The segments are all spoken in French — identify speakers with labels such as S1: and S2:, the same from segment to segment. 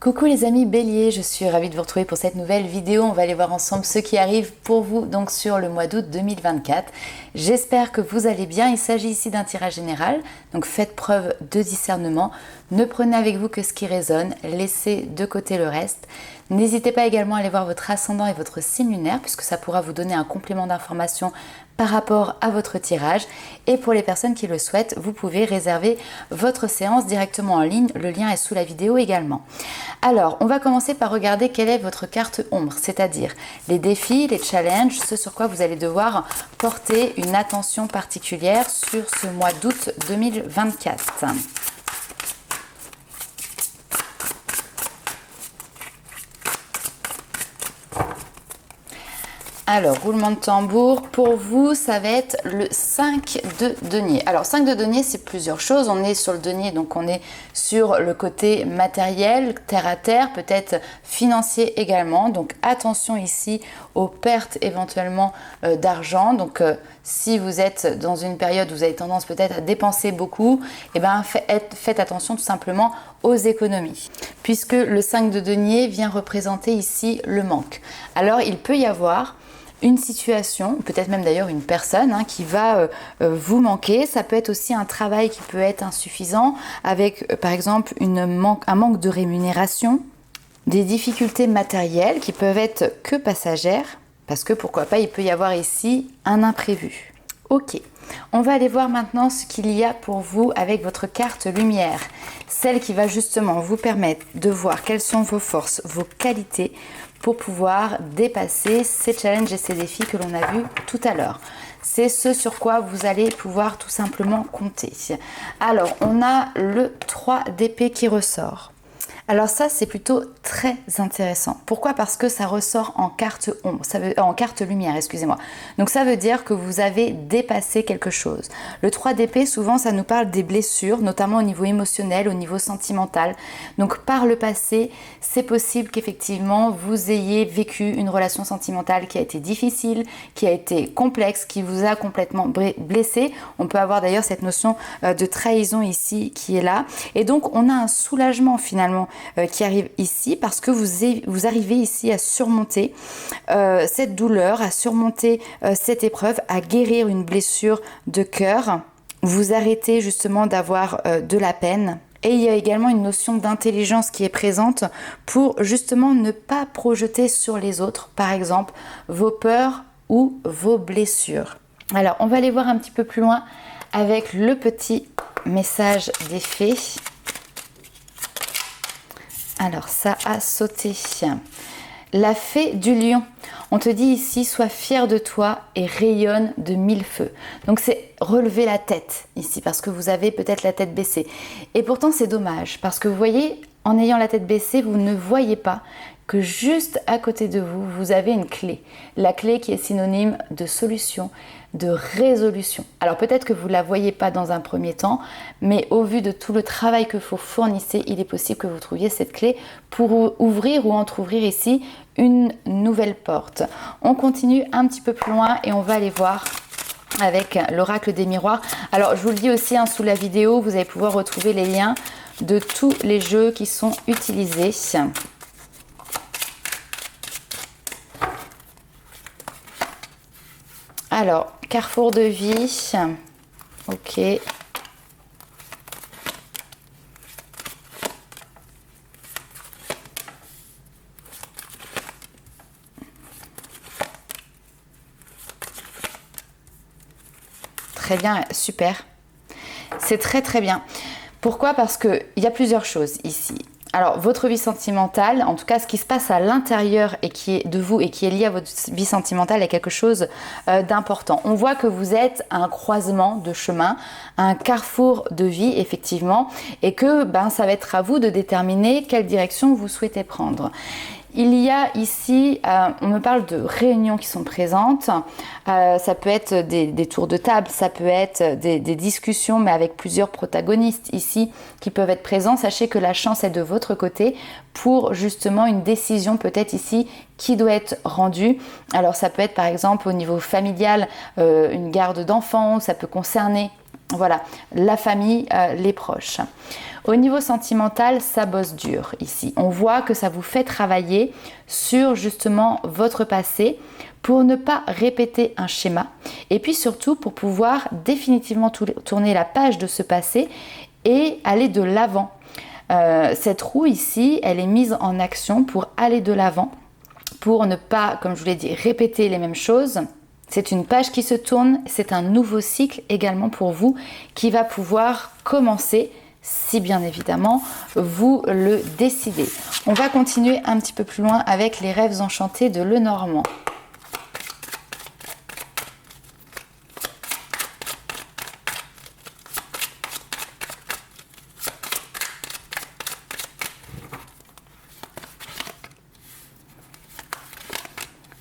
S1: Coucou les amis Bélier, je suis ravie de vous retrouver pour cette nouvelle vidéo. On va aller voir ensemble ce qui arrive pour vous donc sur le mois d'août 2024. J'espère que vous allez bien. Il s'agit ici d'un tirage général, donc faites preuve de discernement. Ne prenez avec vous que ce qui résonne, laissez de côté le reste. N'hésitez pas également à aller voir votre ascendant et votre signe lunaire puisque ça pourra vous donner un complément d'information par rapport à votre tirage. Et pour les personnes qui le souhaitent, vous pouvez réserver votre séance directement en ligne. Le lien est sous la vidéo également. Alors, on va commencer par regarder quelle est votre carte ombre, c'est-à-dire les défis, les challenges, ce sur quoi vous allez devoir porter une attention particulière sur ce mois d'août 2024. Alors, roulement de tambour, pour vous, ça va être le 5 de denier. Alors, 5 de denier, c'est plusieurs choses. On est sur le denier, donc on est sur le côté matériel, terre à terre, peut-être financier également. Donc, attention ici aux pertes éventuellement d'argent. Donc, si vous êtes dans une période où vous avez tendance peut-être à dépenser beaucoup, eh ben, faites attention tout simplement aux économies. Puisque le 5 de denier vient représenter ici le manque. Alors, il peut y avoir une situation, peut-être même d'ailleurs une personne qui va vous manquer. Ça peut être aussi un travail qui peut être insuffisant avec par exemple un manque de rémunération, des difficultés matérielles qui peuvent être que passagères parce que pourquoi pas il peut y avoir ici un imprévu. Ok, on va aller voir maintenant ce qu'il y a pour vous avec votre carte lumière, celle qui va justement vous permettre de voir quelles sont vos forces, vos qualités pour pouvoir dépasser ces challenges et ces défis que l'on a vus tout à l'heure. C'est ce sur quoi vous allez pouvoir tout simplement compter. Alors, on a le 3 d'épée qui ressort. Alors ça, c'est plutôt très intéressant. Pourquoi ? Parce que ça ressort en carte ombre, en carte lumière, excusez-moi. Donc ça veut dire que vous avez dépassé quelque chose. Le 3 d'épée, souvent, ça nous parle des blessures, notamment au niveau émotionnel, au niveau sentimental. Donc par le passé, c'est possible qu'effectivement, vous ayez vécu une relation sentimentale qui a été difficile, qui a été complexe, qui vous a complètement blessé. On peut avoir d'ailleurs cette notion de trahison ici qui est là. Et donc, on a un soulagement finalement qui arrive ici parce que vous arrivez ici à surmonter cette douleur, à surmonter cette épreuve, à guérir une blessure de cœur. Vous arrêtez justement d'avoir de la peine. Et il y a également une notion d'intelligence qui est présente pour justement ne pas projeter sur les autres, par exemple, vos peurs ou vos blessures. Alors, on va aller voir un petit peu plus loin avec le petit message des fées. Alors, ça a sauté. La fée du lion. On te dit ici, sois fier de toi et rayonne de mille feux. Donc, c'est relever la tête ici parce que vous avez peut-être la tête baissée. Et pourtant, c'est dommage parce que vous voyez, en ayant la tête baissée, vous ne voyez pas que juste à côté de vous, vous avez une clé. La clé qui est synonyme de solution, de résolution. Alors peut-être que vous ne la voyez pas dans un premier temps, mais au vu de tout le travail que vous fournissez, il est possible que vous trouviez cette clé pour ouvrir ou entrouvrir ici une nouvelle porte. On continue un petit peu plus loin et on va aller voir avec l'oracle des miroirs. Alors je vous le dis aussi sous la vidéo, vous allez pouvoir retrouver les liens de tous les jeux qui sont utilisés. Alors, carrefour de vie, ok. Très bien, super. C'est très très bien. Pourquoi ? Parce qu'il y a plusieurs choses ici. Alors, votre vie sentimentale, en tout cas, ce qui se passe à l'intérieur et qui est de vous et qui est lié à votre vie sentimentale est quelque chose d'important. On voit que vous êtes à un croisement de chemin, un carrefour de vie, effectivement, et que ça va être à vous de déterminer quelle direction vous souhaitez prendre. Il y a ici, on me parle de réunions qui sont présentes, ça peut être des tours de table, ça peut être des discussions mais avec plusieurs protagonistes ici qui peuvent être présents. Sachez que la chance est de votre côté pour justement une décision peut-être ici qui doit être rendue. Alors ça peut être par exemple au niveau familial, une garde d'enfants, ça peut concerner voilà, la famille, les proches. Au niveau sentimental, ça bosse dur ici. On voit que ça vous fait travailler sur justement votre passé pour ne pas répéter un schéma et puis surtout pour pouvoir définitivement tourner la page de ce passé et aller de l'avant. Cette roue ici, elle est mise en action pour aller de l'avant, pour ne pas, comme je vous l'ai dit, répéter les mêmes choses. C'est une page qui se tourne, c'est un nouveau cycle également pour vous qui va pouvoir commencer si bien évidemment vous le décidez. On va continuer un petit peu plus loin avec les rêves enchantés de Lenormand.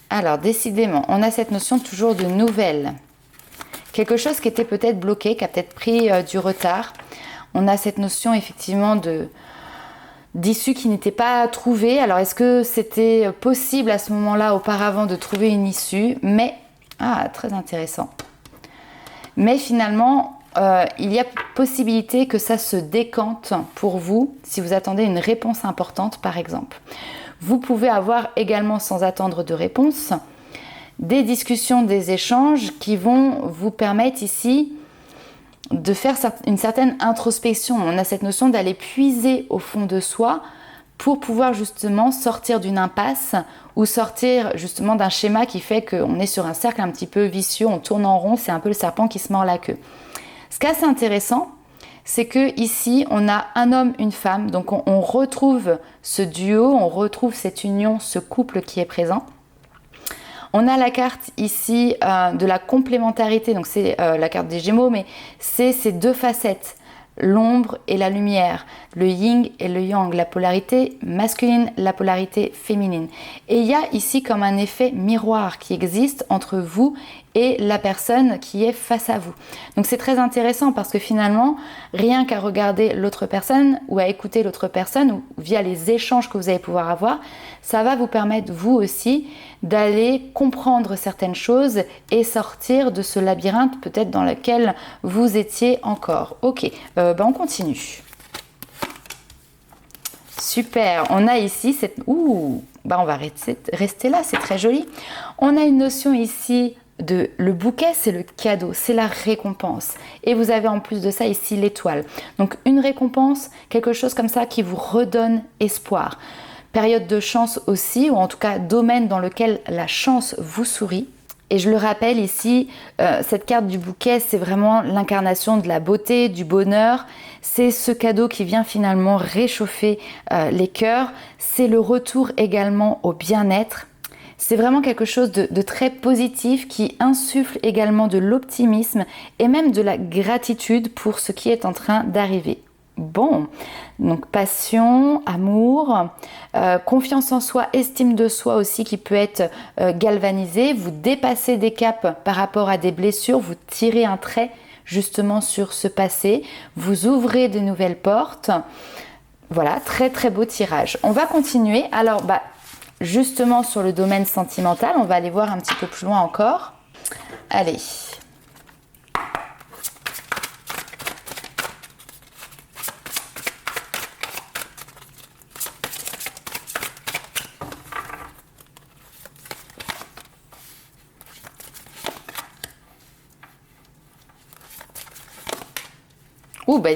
S1: Alors décidément, on a cette notion toujours de nouvelle. Quelque chose qui était peut-être bloqué, qui a peut-être pris du retard. On a cette notion effectivement d'issue qui n'était pas trouvée. Alors est-ce que c'était possible à ce moment-là auparavant de trouver une issue? Mais, très intéressant. Mais finalement, il y a possibilité que ça se décante pour vous si vous attendez une réponse importante par exemple. Vous pouvez avoir également, sans attendre de réponse, des discussions, des échanges qui vont vous permettre ici de faire une certaine introspection. On a cette notion d'aller puiser au fond de soi pour pouvoir justement sortir d'une impasse ou sortir justement d'un schéma qui fait qu'on est sur un cercle un petit peu vicieux, on tourne en rond, c'est un peu le serpent qui se mord la queue. Ce qui est assez intéressant, c'est que ici on a un homme, une femme, donc on retrouve ce duo, on retrouve cette union, ce couple qui est présent. On a la carte ici de la complémentarité, donc c'est la carte des Gémeaux, mais c'est ces deux facettes, l'ombre et la lumière, le yin et le yang, la polarité masculine, la polarité féminine. Et il y a ici comme un effet miroir qui existe entre vous et la personne qui est face à vous. Donc c'est très intéressant parce que finalement, rien qu'à regarder l'autre personne ou à écouter l'autre personne ou via les échanges que vous allez pouvoir avoir, ça va vous permettre vous aussi d'aller comprendre certaines choses et sortir de ce labyrinthe peut-être dans lequel vous étiez encore. Ok, on continue. Super, on a ici cette... on va rester là, c'est très joli. On a une notion ici de le bouquet, c'est le cadeau, c'est la récompense. Et vous avez en plus de ça ici l'étoile. Donc une récompense, quelque chose comme ça qui vous redonne espoir. Période de chance aussi, ou en tout cas domaine dans lequel la chance vous sourit. Et je le rappelle ici, cette carte du bouquet, c'est vraiment l'incarnation de la beauté, du bonheur. C'est ce cadeau qui vient finalement réchauffer les cœurs. C'est le retour également au bien-être. C'est vraiment quelque chose de très positif qui insuffle également de l'optimisme et même de la gratitude pour ce qui est en train d'arriver. Bon, donc passion, amour, confiance en soi, estime de soi aussi qui peut être galvanisée. Vous dépassez des caps par rapport à des blessures, vous tirez un trait justement sur ce passé, vous ouvrez de nouvelles portes. Voilà, très très beau tirage. On va continuer. Alors, justement sur le domaine sentimental, on va aller voir un petit peu plus loin encore. Allez.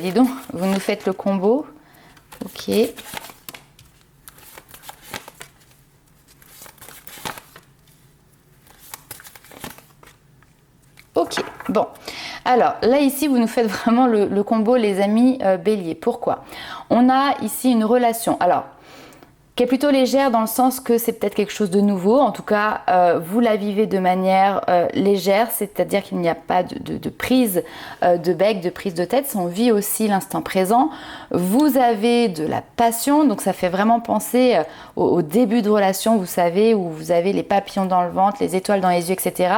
S1: Dis donc, vous nous faites le combo. Ok. Ok, bon. Alors, là, ici, vous nous faites vraiment le combo, les amis bélier. Pourquoi? On a ici une relation. Alors, qui est plutôt légère dans le sens que c'est peut-être quelque chose de nouveau. En tout cas, vous la vivez de manière légère, c'est-à-dire qu'il n'y a pas de prise de bec, de prise de tête. On vit aussi l'instant présent. Vous avez de la passion, donc ça fait vraiment penser au début de relation, vous savez, où vous avez les papillons dans le ventre, les étoiles dans les yeux, etc.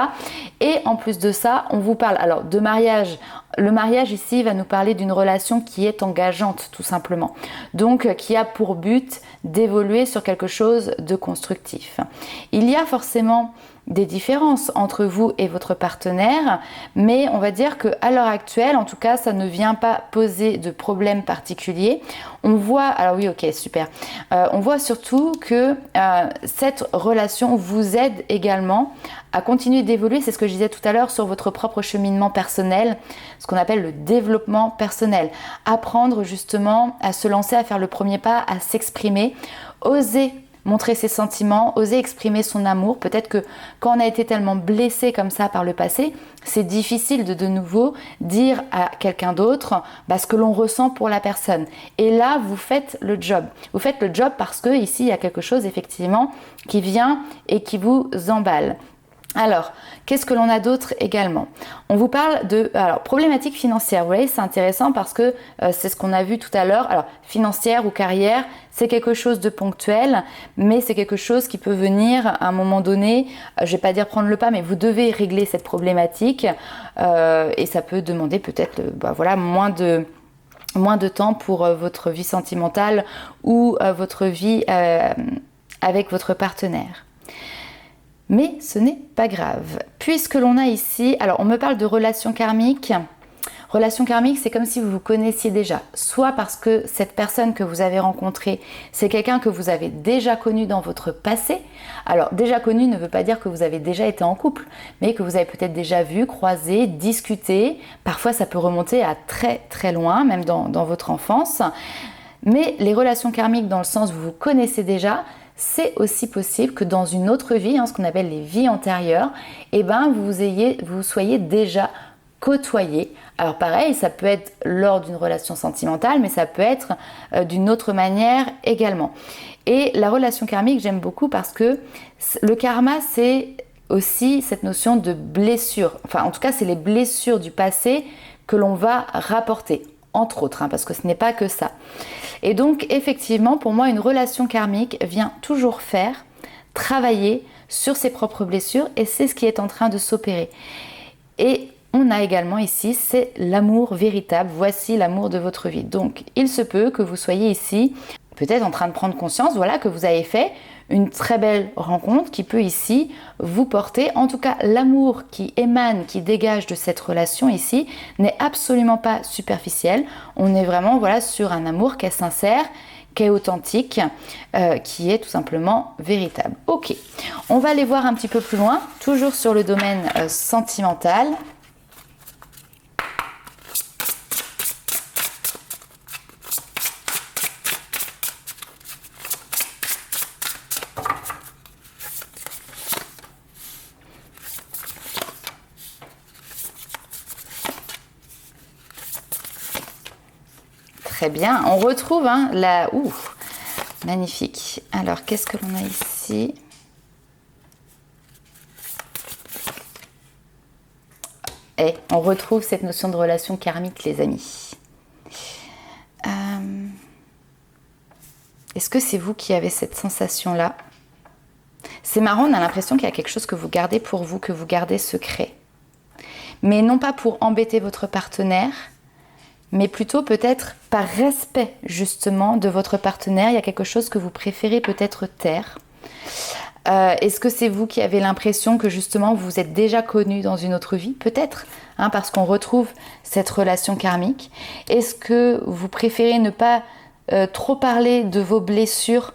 S1: Et en plus de ça, on vous parle alors de mariage. Le mariage ici va nous parler d'une relation qui est engageante tout simplement, donc qui a pour but d'évoluer sur quelque chose de constructif. Il y a forcément des différences entre vous et votre partenaire, mais on va dire qu'à l'heure actuelle, en tout cas, ça ne vient pas poser de problème particulier. On voit, alors oui, ok, super. On voit surtout que cette relation vous aide également à continuer d'évoluer, c'est ce que je disais tout à l'heure, sur votre propre cheminement personnel, ce qu'on appelle le développement personnel. Apprendre justement à se lancer, à faire le premier pas, à s'exprimer, oser montrer ses sentiments, oser exprimer son amour. Peut-être que quand on a été tellement blessé comme ça par le passé, c'est difficile de nouveau dire à quelqu'un d'autre ce que l'on ressent pour la personne. Et là, vous faites le job. Vous faites le job parce que ici, il y a quelque chose effectivement qui vient et qui vous emballe. Alors, qu'est-ce que l'on a d'autre également? On vous parle de problématiques financières. Vous voyez, c'est intéressant parce que c'est ce qu'on a vu tout à l'heure. Alors, financière ou carrière, c'est quelque chose de ponctuel, mais c'est quelque chose qui peut venir à un moment donné, je ne vais pas dire prendre le pas, mais vous devez régler cette problématique et ça peut demander peut-être moins de temps pour votre vie sentimentale ou votre vie avec votre partenaire. Mais ce n'est pas grave, puisque l'on a ici, alors on me parle de relations karmiques. Relation karmique, c'est comme si vous vous connaissiez déjà, soit parce que cette personne que vous avez rencontrée, c'est quelqu'un que vous avez déjà connu dans votre passé. Alors déjà connu ne veut pas dire que vous avez déjà été en couple, mais que vous avez peut-être déjà vu, croisé, discuté. Parfois ça peut remonter à très très loin, même dans votre enfance. Mais les relations karmiques dans le sens où vous vous connaissez déjà, c'est aussi possible que dans une autre vie, ce qu'on appelle les vies antérieures, vous soyez déjà côtoyés. Alors pareil, ça peut être lors d'une relation sentimentale, mais ça peut être d'une autre manière également. Et la relation karmique, j'aime beaucoup parce que le karma, c'est aussi cette notion de blessure. Enfin, en tout cas, c'est les blessures du passé que l'on va rapporter, entre autres, parce que ce n'est pas que ça. Et donc, effectivement, pour moi, une relation karmique vient toujours travailler sur ses propres blessures, et c'est ce qui est en train de s'opérer. Et on a également ici, c'est l'amour véritable. Voici l'amour de votre vie. Donc, il se peut que vous soyez ici, peut-être en train de prendre conscience, que vous avez fait une très belle rencontre qui peut ici vous porter. En tout cas, l'amour qui émane, qui dégage de cette relation ici n'est absolument pas superficiel. On est vraiment sur un amour qui est sincère, qui est authentique, qui est tout simplement véritable. Ok, on va aller voir un petit peu plus loin, toujours sur le domaine sentimental. Très bien, on retrouve magnifique. Alors, qu'est-ce que l'on a ici? Et on retrouve cette notion de relation karmique, les amis. Est-ce que c'est vous qui avez cette sensation-là? C'est marrant, on a l'impression qu'il y a quelque chose que vous gardez pour vous, que vous gardez secret. Mais non pas pour embêter votre partenaire, mais plutôt peut-être par respect justement de votre partenaire. Il y a quelque chose que vous préférez peut-être taire. Est-ce que c'est vous qui avez l'impression que justement vous êtes déjà connu dans une autre vie? Peut-être, parce qu'on retrouve cette relation karmique. Est-ce que vous préférez ne pas trop parler de vos blessures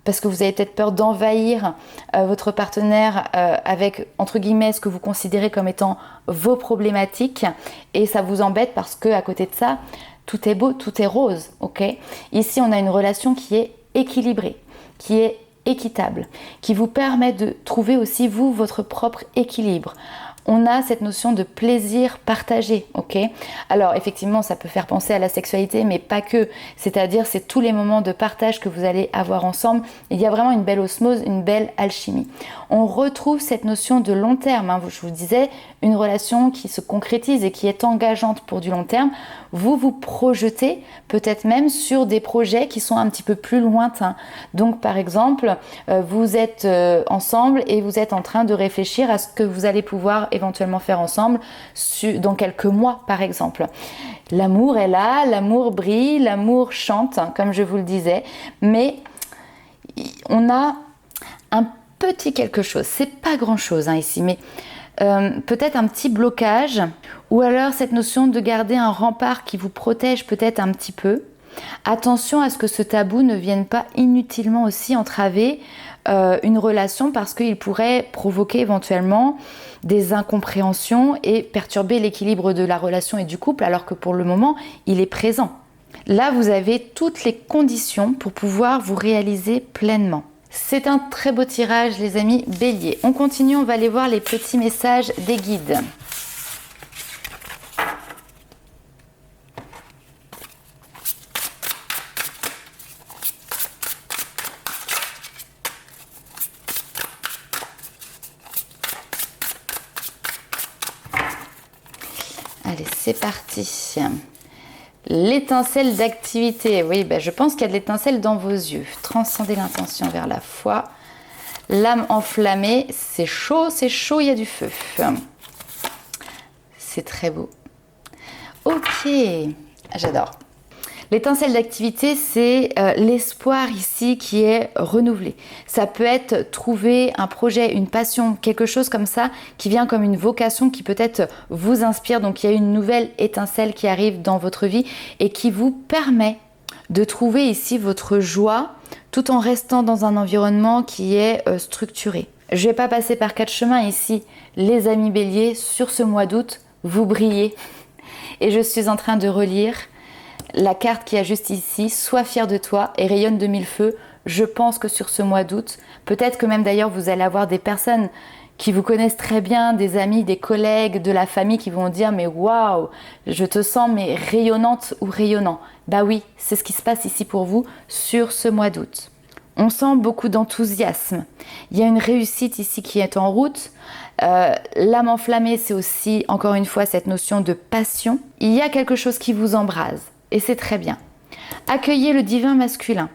S1: parce que vous avez peut-être peur d'envahir votre partenaire avec, entre guillemets, ce que vous considérez comme étant vos problématiques, et ça vous embête parce que à côté de ça, tout est beau, tout est rose, ok? Ici, on a une relation qui est équilibrée, qui est équitable, qui vous permet de trouver aussi, vous, votre propre équilibre. On a cette notion de plaisir partagé, ok? Alors effectivement, ça peut faire penser à la sexualité, mais pas que. C'est-à-dire, c'est tous les moments de partage que vous allez avoir ensemble. Il y a vraiment une belle osmose, une belle alchimie. On retrouve cette notion de long terme. Je vous disais, une relation qui se concrétise et qui est engageante pour du long terme. Vous vous projetez peut-être même sur des projets qui sont un petit peu plus lointains. Donc par exemple, vous êtes ensemble et vous êtes en train de réfléchir à ce que vous allez pouvoir éventuellement faire ensemble dans quelques mois par exemple. L'amour est là, l'amour brille, l'amour chante, comme je vous le disais, mais on a petit quelque chose. C'est pas grand-chose hein, ici, mais peut-être un petit blocage ou alors cette notion de garder un rempart qui vous protège peut-être un petit peu. Attention à ce que ce tabou ne vienne pas inutilement aussi entraver une relation parce qu'il pourrait provoquer éventuellement des incompréhensions et perturber l'équilibre de la relation et du couple alors que pour le moment, il est présent. Là, vous avez toutes les conditions pour pouvoir vous réaliser pleinement. C'est un très beau tirage, les amis Bélier. On continue, on va aller voir les petits messages des guides. Allez, c'est parti. L'étincelle d'activité. Oui, ben, je pense qu'il y a de l'étincelle dans vos yeux. Transcender l'intention vers la foi. L'âme enflammée. C'est chaud, il y a du feu. C'est très beau. Ok, j'adore. L'étincelle d'activité, c'est l'espoir ici qui est renouvelé. Ça peut être trouver un projet, une passion, quelque chose comme ça qui vient comme une vocation qui peut-être vous inspire. Donc il y a une nouvelle étincelle qui arrive dans votre vie et qui vous permet de trouver ici votre joie tout en restant dans un environnement qui est structuré. Je ne vais pas passer par quatre chemins ici. Les amis Bélier, sur ce mois d'août, vous brillez. Et je suis en train de relire la carte qui a juste ici, sois fier de toi et rayonne de mille feux. Je pense que sur ce mois d'août, peut-être que même d'ailleurs vous allez avoir des personnes qui vous connaissent très bien, des amis, des collègues, de la famille qui vont dire mais waouh, je te sens mais rayonnante ou rayonnant. Bah oui, c'est ce qui se passe ici pour vous sur ce mois d'août. On sent beaucoup d'enthousiasme. Il y a une réussite ici qui est en route. L'âme enflammée, c'est aussi encore une fois cette notion de passion. Il y a quelque chose qui vous embrase. Et c'est très bien. Accueillez le divin masculin.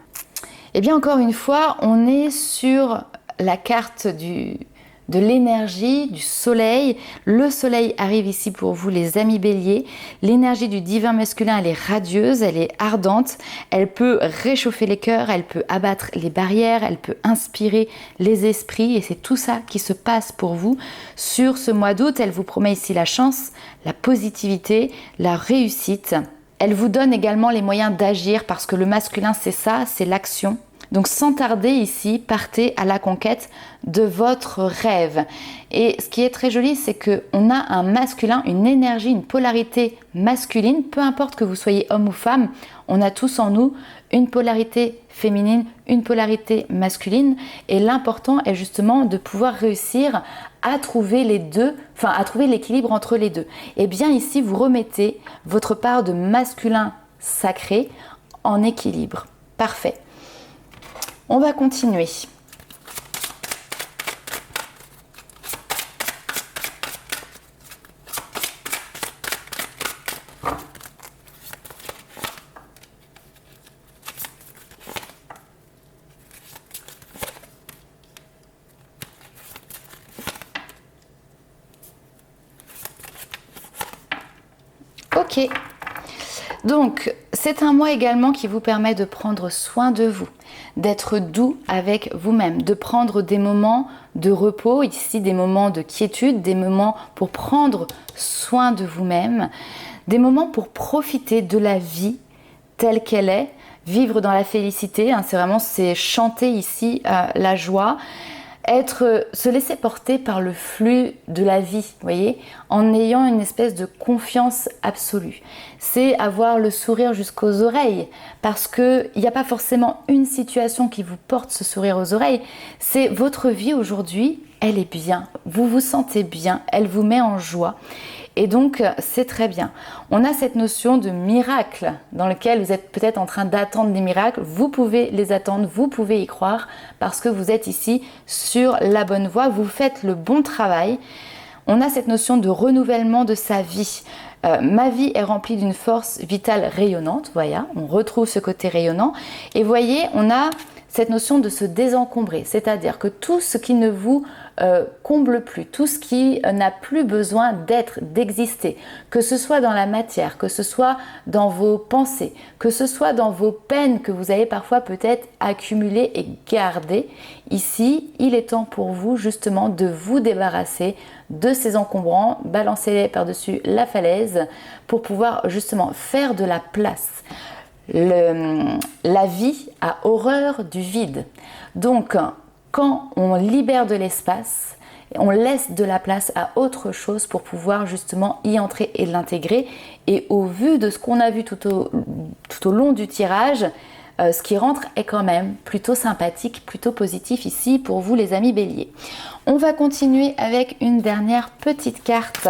S1: Eh bien, encore une fois, on est sur la carte de l'énergie, du soleil. Le soleil arrive ici pour vous, les amis Bélier. L'énergie du divin masculin, elle est radieuse, elle est ardente. Elle peut réchauffer les cœurs, elle peut abattre les barrières, elle peut inspirer les esprits. Et c'est tout ça qui se passe pour vous sur ce mois d'août. Elle vous promet ici la chance, la positivité, la réussite. Elle vous donne également les moyens d'agir parce que le masculin, c'est ça, c'est l'action. Donc sans tarder ici, partez à la conquête de votre rêve. Et ce qui est très joli, c'est qu'on a un masculin, une énergie, une polarité masculine, peu importe que vous soyez homme ou femme, on a tous en nous une polarité féminine, une polarité masculine. Et l'important est justement de pouvoir réussir à trouver les deux, enfin à trouver l'équilibre entre les deux. Et bien ici, vous remettez votre part de masculin sacré en équilibre. Parfait. On va continuer. Ok. Donc, c'est un mois également qui vous permet de prendre soin de vous, d'être doux avec vous-même, de prendre des moments de repos, ici des moments de quiétude, des moments pour prendre soin de vous-même, des moments pour profiter de la vie telle qu'elle est, vivre dans la félicité, hein, c'est chanter ici la joie, se laisser porter par le flux de la vie, vous voyez, en ayant une espèce de confiance absolue. C'est avoir le sourire jusqu'aux oreilles, parce qu'il n'y a pas forcément une situation qui vous porte ce sourire aux oreilles, c'est votre vie aujourd'hui, elle est bien, vous vous sentez bien, elle vous met en joie. Et donc, c'est très bien. On a cette notion de miracle dans lequel vous êtes peut-être en train d'attendre des miracles. Vous pouvez les attendre, vous pouvez y croire parce que vous êtes ici sur la bonne voie. Vous faites le bon travail. On a cette notion de renouvellement de sa vie. Ma vie est remplie d'une force vitale rayonnante. Voilà, on retrouve ce côté rayonnant. Et voyez, on a cette notion de se désencombrer. C'est-à-dire que tout ce qui ne vous comble plus, tout ce qui n'a plus besoin d'être, d'exister, que ce soit dans la matière, que ce soit dans vos pensées, que ce soit dans vos peines que vous avez parfois peut-être accumulées et gardées. Ici, il est temps pour vous justement de vous débarrasser de ces encombrants, balancer-les par-dessus la falaise pour pouvoir justement faire de la place. La vie a horreur du vide. Donc, quand on libère de l'espace, on laisse de la place à autre chose pour pouvoir justement y entrer et l'intégrer. Et au vu de ce qu'on a vu tout au long du tirage, ce qui rentre est quand même plutôt sympathique, plutôt positif ici pour vous les amis béliers. On va continuer avec une dernière petite carte.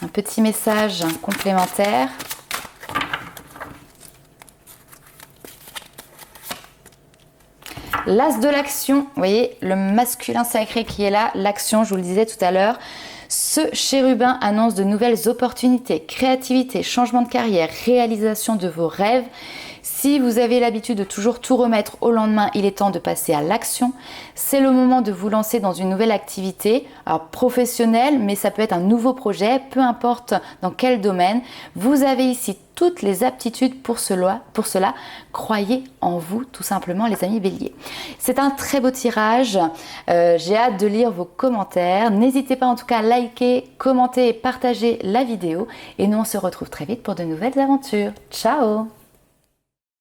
S1: Un petit message complémentaire. L'as de l'action, vous voyez, le masculin sacré qui est là, l'action, je vous le disais tout à l'heure. Ce chérubin annonce de nouvelles opportunités, créativité, changement de carrière, réalisation de vos rêves. Si vous avez l'habitude de toujours tout remettre au lendemain, il est temps de passer à l'action. C'est le moment de vous lancer dans une nouvelle activité, alors professionnelle, mais ça peut être un nouveau projet, peu importe dans quel domaine. Vous avez ici toutes les aptitudes pour cela. Croyez en vous, tout simplement, les amis béliers. C'est un très beau tirage. J'ai hâte de lire vos commentaires. N'hésitez pas en tout cas à liker, commenter et partager la vidéo. Et nous, on se retrouve très vite pour de nouvelles aventures. Ciao!